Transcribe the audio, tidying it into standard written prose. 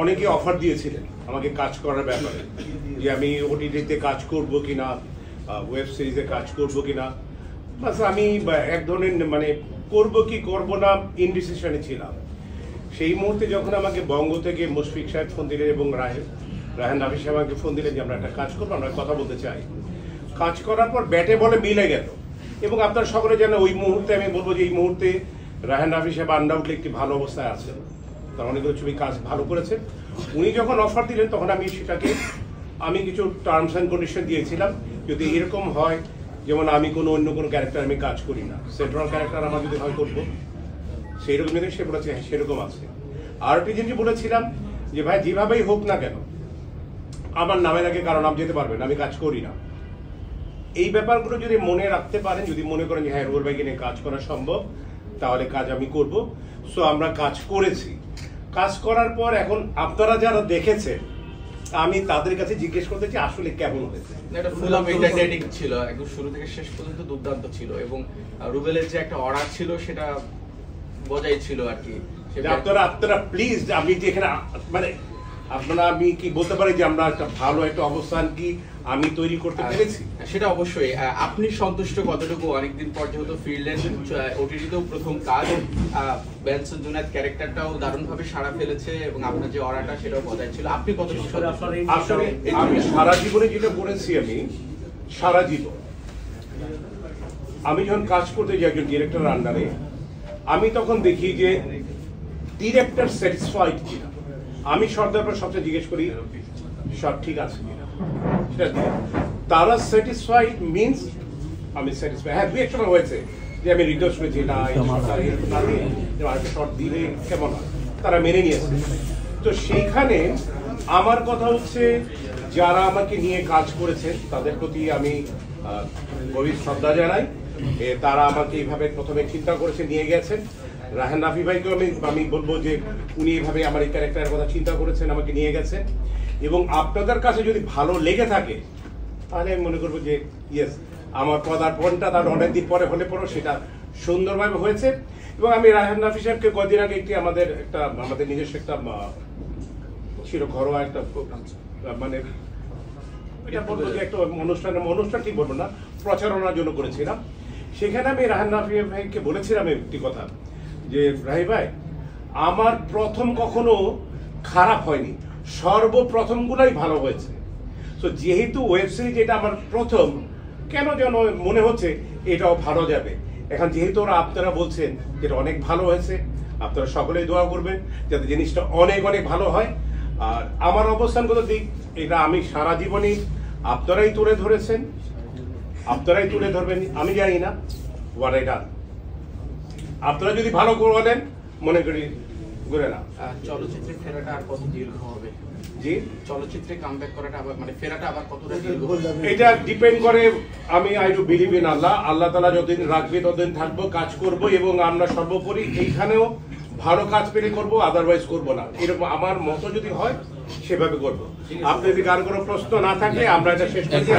অনেকে অফার দিয়েছিলেন আমাকে কাজ করার ব্যাপারে, যে আমি ওটিটিতে কাজ করব কিনা, ওয়েব সিরিজে কাজ করব কিনা। বাস আমি এক ধরনের মানে করব কি করব না ইনডিসিশনে ছিলাম। সেই মুহূর্তে যখন আমাকে বঙ্গ থেকে মুশফিক সাহেব ফোন দিলেন এবং রায়হান রাফি সাহেব আমাকে ফোন দিলেন যে আমরা একটা কাজ করবো, আমরা কথা বলতে চাই। কাজ করার পর ব্যাটে বলে মিলে গেল এবং আপনারা সকলে জানেন ওই মুহূর্তে আমি বলবো যে এই মুহূর্তে রায়হান রাফি সাহেব আনডাউটলি একটি ভালো অবস্থায় আছেন, তার অনেকগুলো ছবি কাজ ভালো করেছেন। উনি যখন অফার দিলেন তখন আমি সেটাকে কিছু টার্মস অ্যান্ড কন্ডিশন দিয়েছিলাম, যদি এরকম হয় যেমন আমি অন্য কোনো ক্যারেক্টার আমি কাজ করি না, সেন্ট্রাল ক্যারেক্টার আমার যদি হয় করবো, সেইরকম যদি সে বলেছে হ্যাঁ সেরকম আছে। আর একটি জিনিস বলেছিলাম যে ভাই যেভাবেই হোক না কেন আমার নামের আগে কারো নাম যেতে পারবে না, আমি কাজ করি না। এই ব্যাপারগুলো যদি মনে রাখতে পারেন, যদি মনে করেন যে হ্যাঁ রুবেল ভাইকে নিয়ে কাজ করা সম্ভব, তাহলে কাজ আমি করব। সো আমরা কাজ করেছি। কাজ করার পর এখন আপনারা যারা দেখেছেন আমি তাদের কাছে জিজ্ঞেস করতে চাই আসলে কেমন হয়েছে। এটা ফুল অফ এন্টারটেইনিং ছিল, একদম শুরু থেকে শেষ পর্যন্ত দুর্দান্ত ছিল এবং রুবেলের যে একটা অর্ডার ছিল সেটা বজায় ছিল আর কি। আপনারা প্লিজ, আমি যে এখানে মানে আপনারা আমি কি বলতে পারি যে আমরা একটা ভালো একটা অবস্থান কি আমি তৈরি করতে পেরেছি? সেটা অবশ্যই। আপনি সন্তুষ্ট কতটুকু? অনেকদিন পর যেহেতু ফিরলেন, ওটিটিতেও প্রথম কাজ, বেনসন জুনায়েদ ক্যারেক্টারটাও দারুণভাবে সাড়া ফেলেছে এবং আপনার যে অরাটা সেটাও বজায় ছিল, আপনি কতটুকু? আমি সারা জীবনে যেটা করেছি, আমি সারা জীবন আমি যখন কাজ করতে যাই একজন ডিরেক্টরের আন্ডারে, আমি তখন দেখি যে ডিরেক্টর স্যাটিসফাইড কিনা। আমি সর্দার সবচেয়ে জিজ্ঞেস করি সব ঠিক আছে কিনা, তারা স্যাটিসফাইড মিনস আমি স্যাটিসফাইড। হ্যাঁ দু একটা হয়েছে যে আমি রিকোয়েস্ট করেছি না আরেকটা শর্ট দিলে কেমন হয়, তারা মেনে নিয়েছে। তো সেইখানে আমার কথা হচ্ছে যারা আমাকে নিয়ে কাজ করেছেন তাদের প্রতি আমি গভীর শ্রদ্ধা জানাই। তারা আমাকে এইভাবে প্রথমে চিন্তা করেছে নিয়ে গেছেন। রায়হান রাফি ভাইকেও আমি বলবো যে উনি এইভাবে আমার এই ক্যারেক্টারের কথা চিন্তা করেছেন, আমাকে নিয়ে গেছেন। এবং আপনাদের কাছে যদি ভালো লেগে থাকে তাহলে আমি মনে করবো যে ইয়েস আমার পদার্পণটা তার অনেকদিন পরে হলে পরেও সেটা সুন্দরভাবে হয়েছে। এবং আমি রায়হান রাফি সাহেবকে কয়েকদিন আগে আমাদের নিজস্ব একটা ছিল ঘরোয়া একটা মানে এটা বলবো যে একটা অনুষ্ঠান ঠিক বলবো না, প্রচারণার জন্য করেছিলাম। সেখানে আমি রায়হান রাফি ভাইকে বলেছিলাম একটি কথা যে রাহি ভাই আমার প্রথম কখনো খারাপ হয়নি, সর্বপ্রথমগুলোই ভালো হয়েছে। তো যেহেতু ওয়েব সিরিজ এটা আমার প্রথম, কেন যেন মনে হচ্ছে এটাও ভালো যাবে। এখন যেহেতু ওরা আপনারা বলছেন যেটা অনেক ভালো হয়েছে, আপনারা সকলেই দোয়া করবেন যাতে জিনিসটা অনেক অনেক ভালো হয়। আর আমার অবস্থানগত দিক এটা আমি সারা জীবনই আপনারাই তুলে ধরেছেন, আপনারাই তুলে ধরবেন, আমি জানি না ওয়াট এটা। আপনারা যদি ভালো করেন মনে করি ঘুরে না। চলচ্চিত্রে ফেরাটা আর কত দীর্ঘ হবে? জি, চলচ্চিত্রে কামব্যাক করাটা আবার মানে ফেরাটা আবার কতটা দীর্ঘ? এটা ডিপেন্ড করে, আমি আই ডু বিলিভ ইন আল্লাহ। আল্লাহ তাআলা যতদিন রাখবে ততদিন থাকবো, কাজ করব এবং আমরা সর্বোপরি এইখানেও ভালো কাজ পেলে করব, আদারওয়াইজ করব না। এরকম আমার মতো যদি হয় সেভাবে করব। আপনি যদি কার কোনো প্রশ্ন না থাকে আমরা এটা শেষ করছি।